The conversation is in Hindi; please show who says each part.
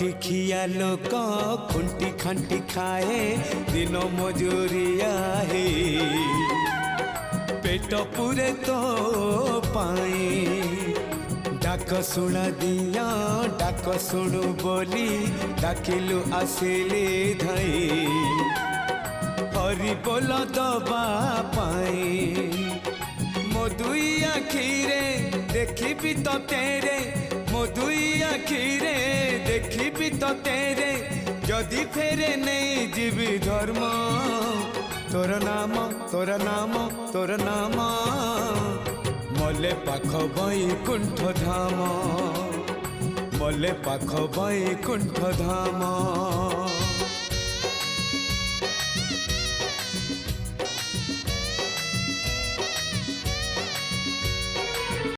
Speaker 1: खटिखिया लोक खुंटी खांटी खाए दिन मजूरिया हे पेट पूरे तो पाए डाक शुणा दिया डाक शुणु बोली डाकिलु आसिले धाई हरि बोल दबा पाए मो दुई आखिरे देखी तो तेरे मो दुई आखिरे देखी तो तेरे जदि फेरे नहीं जीवी धर्म तोर नाम तोर नाम तोर नाम मले पाख बैकुंठ धाम मले पाख बैकुंठ धाम।